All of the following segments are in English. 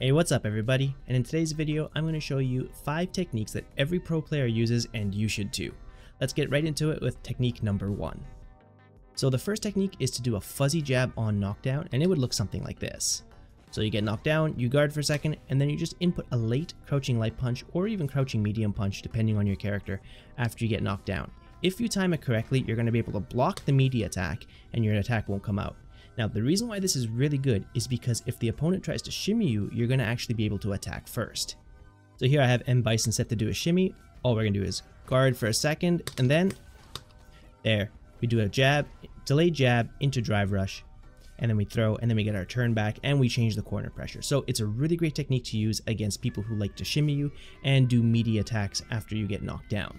Hey, what's up everybody? And in today's video, I'm going to show you 5 techniques that every pro player uses and you should too. Let's get right into it with technique number 1. So the first technique is to do a fuzzy jab on knockdown, and it would look something like this. So you get knocked down, you guard for a second, and then you just input a late crouching light punch or even crouching medium punch depending on your character after you get knocked down. If you time it correctly, you're going to be able to block the meaty attack and your attack won't come out. Now, the reason why this is really good is because if the opponent tries to shimmy you, you're going to actually be able to attack first. So here I have M Bison set to do a shimmy. All we're going to do is guard for a second, and then there, we do a jab, delayed jab into drive rush, and then we throw, and then we get our turn back, and we change the corner pressure. So it's a really great technique to use against people who like to shimmy you and do meaty attacks after you get knocked down.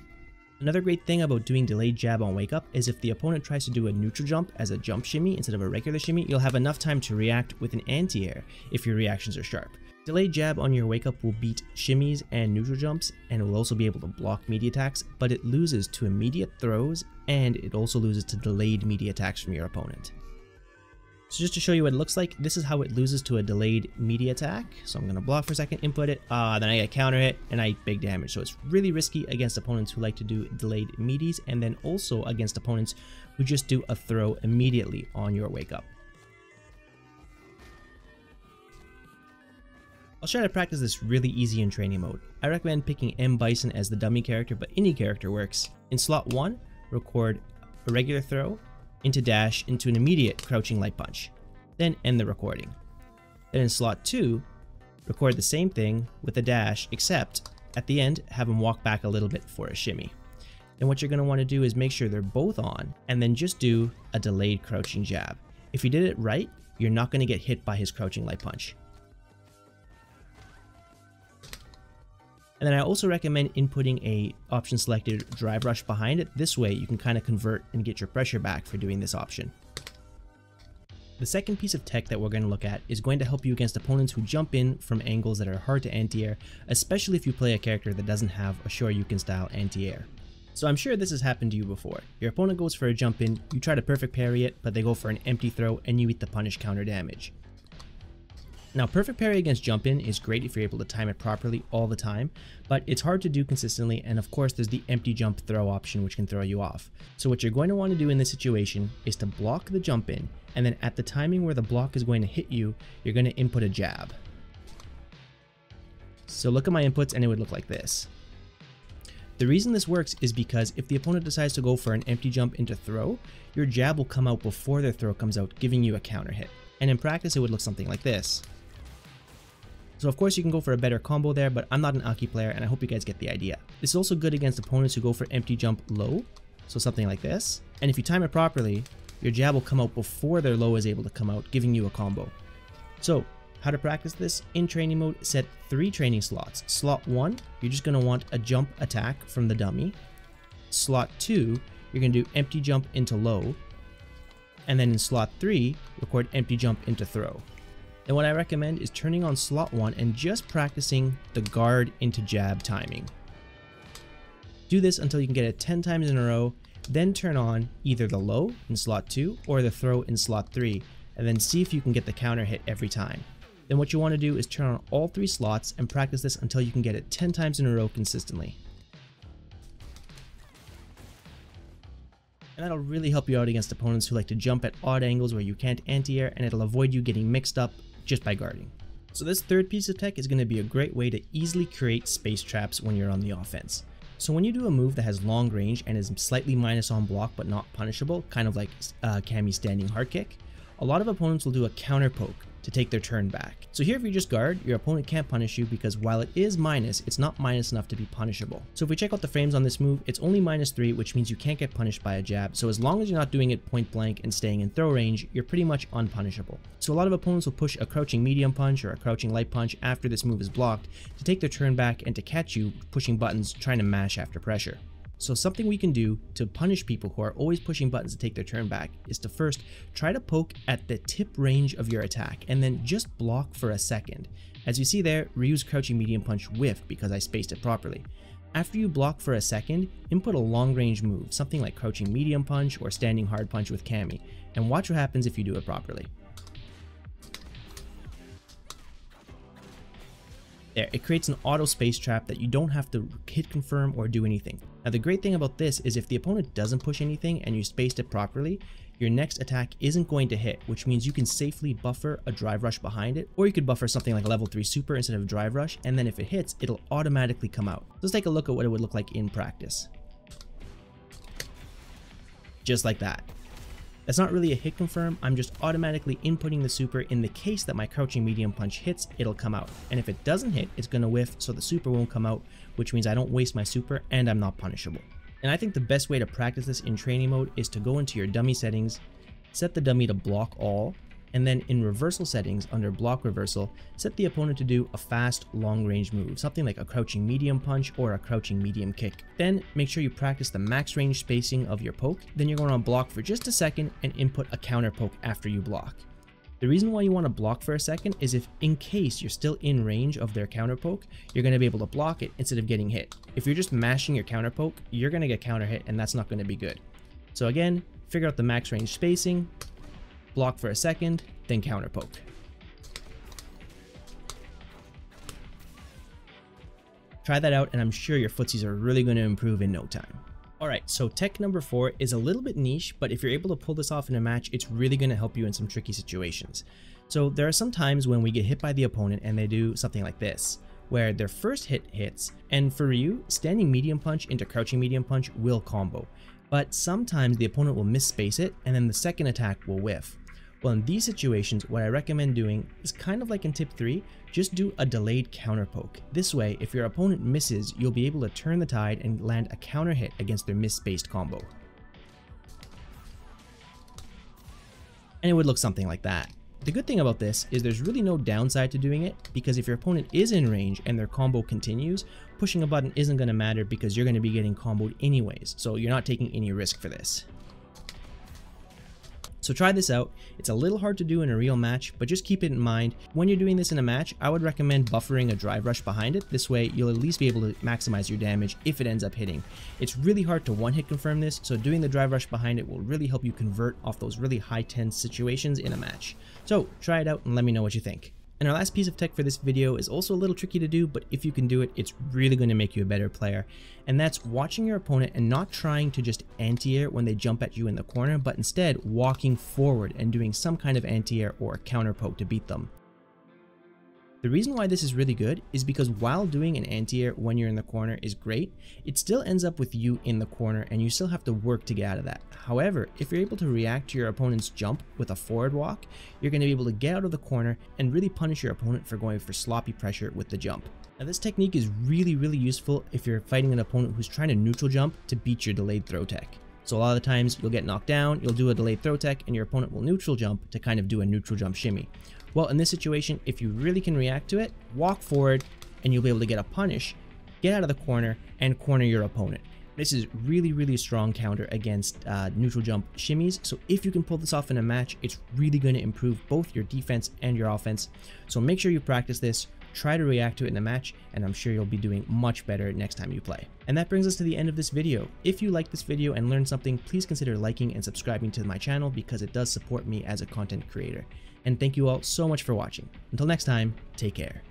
Another great thing about doing delayed jab on wake up is if the opponent tries to do a neutral jump as a jump shimmy instead of a regular shimmy, you'll have enough time to react with an anti-air if your reactions are sharp. Delayed jab on your wake up will beat shimmies and neutral jumps, and it will also be able to block meaty attacks, but it loses to immediate throws, and it also loses to delayed meaty attacks from your opponent. So just to show you what it looks like, this is how it loses to a delayed meaty attack. So I'm going to block for a second, input it, then I get counter hit, and I big damage. So it's really risky against opponents who like to do delayed meaties, and then also against opponents who just do a throw immediately on your wake up. I'll try to practice this really easy in training mode. I recommend picking M Bison as the dummy character, but any character works. In slot 1, record a regular throw into dash into an immediate crouching light punch, then end the recording. Then in slot 2, record the same thing with a dash, except at the end have him walk back a little bit for a shimmy. Then what you're going to want to do is make sure they're both on, and then just do a delayed crouching jab. If you did it right, you're not going to get hit by his crouching light punch. And then I also recommend inputting a option selected drive rush behind it. This way you can kind of convert and get your pressure back for doing this option. The second piece of tech that we're going to look at is going to help you against opponents who jump in from angles that are hard to anti-air, especially if you play a character that doesn't have a Shoryuken style anti-air. So I'm sure this has happened to you before. Your opponent goes for a jump in, you try to perfect parry it, but they go for an empty throw and you eat the punish counter damage. Now, perfect parry against jump in is great if you're able to time it properly all the time, but it's hard to do consistently, and of course there's the empty jump throw option which can throw you off. So what you're going to want to do in this situation is to block the jump in, and then at the timing where the block is going to hit you, you're going to input a jab. So look at my inputs and it would look like this. The reason this works is because if the opponent decides to go for an empty jump into throw, your jab will come out before their throw comes out, giving you a counter hit. And in practice it would look something like this. So of course you can go for a better combo there, but I'm not an Aqcua player and I hope you guys get the idea. This is also good against opponents who go for empty jump low, so something like this. And if you time it properly, your jab will come out before their low is able to come out, giving you a combo. So how to practice this? In training mode, set 3 training slots. Slot 1, you're just going to want a jump attack from the dummy. Slot 2, you're going to do empty jump into low. And then in slot 3, record empty jump into throw. Then what I recommend is turning on slot 1 and just practicing the guard into jab timing. Do this until you can get it 10 times in a row, then turn on either the low in slot 2 or the throw in slot 3, and then see if you can get the counter hit every time. Then what you want to do is turn on all 3 slots and practice this until you can get it 10 times in a row consistently. And that'll really help you out against opponents who like to jump at odd angles where you can't anti-air, and it'll avoid you getting mixed up just by guarding. So this third piece of tech is going to be a great way to easily create space traps when you're on the offense. So when you do a move that has long range and is slightly minus on block but not punishable, kind of like Cammy's standing hard kick, a lot of opponents will do a counter poke to take their turn back. So here if you just guard, your opponent can't punish you because while it is minus, it's not minus enough to be punishable. So if we check out the frames on this move, it's only -3, which means you can't get punished by a jab. So as long as you're not doing it point blank and staying in throw range, you're pretty much unpunishable. So a lot of opponents will push a crouching medium punch or a crouching light punch after this move is blocked to take their turn back and to catch you pushing buttons trying to mash after pressure. So something we can do to punish people who are always pushing buttons to take their turn back is to first try to poke at the tip range of your attack and then just block for a second. As you see there, Ryu's crouching medium punch whiffed because I spaced it properly. After you block for a second, input a long range move, something like crouching medium punch or standing hard punch with Cammy, and watch what happens if you do it properly. There, it creates an auto space trap that you don't have to hit confirm or do anything. Now the great thing about this is if the opponent doesn't push anything and you spaced it properly, your next attack isn't going to hit, which means you can safely buffer a drive rush behind it, or you could buffer something like level 3 super instead of drive rush, and then if it hits, it'll automatically come out. Let's take a look at what it would look like in practice. Just like that. That's not really a hit confirm, I'm just automatically inputting the super. In the case that my crouching medium punch hits, it'll come out. And if it doesn't hit, it's gonna whiff, so the super won't come out, which means I don't waste my super and I'm not punishable. And I think the best way to practice this in training mode is to go into your dummy settings, set the dummy to block all, and then in reversal settings under block reversal, set the opponent to do a fast long range move, something like a crouching medium punch or a crouching medium kick. Then make sure you practice the max range spacing of your poke, then you're going to block for just a second and input a counter poke after you block. The reason why you want to block for a second is if in case you're still in range of their counter poke, you're going to be able to block it instead of getting hit. If you're just mashing your counter poke, you're going to get counter hit and that's not going to be good. So again, figure out the max range spacing, block for a second, then counter poke. Try that out and I'm sure your footsies are really going to improve in no time. Alright, so tech number 4 is a little bit niche, but if you're able to pull this off in a match, it's really going to help you in some tricky situations. So there are some times when we get hit by the opponent and they do something like this, where their first hit hits, and for you, standing medium punch into crouching medium punch will combo. But sometimes the opponent will misspace it and then the second attack will whiff. Well, in these situations, what I recommend doing is kind of like in tip 3, just do a delayed counter poke. This way, if your opponent misses, you'll be able to turn the tide and land a counter hit against their misspaced combo. And it would look something like that. The good thing about this is there's really no downside to doing it, because if your opponent is in range and their combo continues, pushing a button isn't going to matter because you're going to be getting comboed anyways, so you're not taking any risk for this. So try this out. It's a little hard to do in a real match, but just keep it in mind. When you're doing this in a match, I would recommend buffering a drive rush behind it. This way, you'll at least be able to maximize your damage if it ends up hitting. It's really hard to one-hit confirm this, so doing the drive rush behind it will really help you convert off those really high tense situations in a match. So try it out and let me know what you think. And our last piece of tech for this video is also a little tricky to do, but if you can do it, it's really going to make you a better player. And that's watching your opponent and not trying to just anti-air when they jump at you in the corner, but instead walking forward and doing some kind of anti-air or counter poke to beat them. The reason why this is really good is because while doing an anti-air when you're in the corner is great, it still ends up with you in the corner and you still have to work to get out of that. However, if you're able to react to your opponent's jump with a forward walk, you're going to be able to get out of the corner and really punish your opponent for going for sloppy pressure with the jump. Now this technique is really useful if you're fighting an opponent who's trying to neutral jump to beat your delayed throw tech. So a lot of the times you'll get knocked down, you'll do a delayed throw tech, and your opponent will neutral jump to kind of do a neutral jump shimmy. Well, in this situation, if you really can react to it, walk forward and you'll be able to get a punish, get out of the corner, and corner your opponent. This is really strong counter against neutral jump shimmies, so if you can pull this off in a match, it's really going to improve both your defense and your offense. So make sure you practice this, try to react to it in a match, and I'm sure you'll be doing much better next time you play. And that brings us to the end of this video. If you liked this video and learned something, please consider liking and subscribing to my channel because it does support me as a content creator. And thank you all so much for watching. Until next time, take care.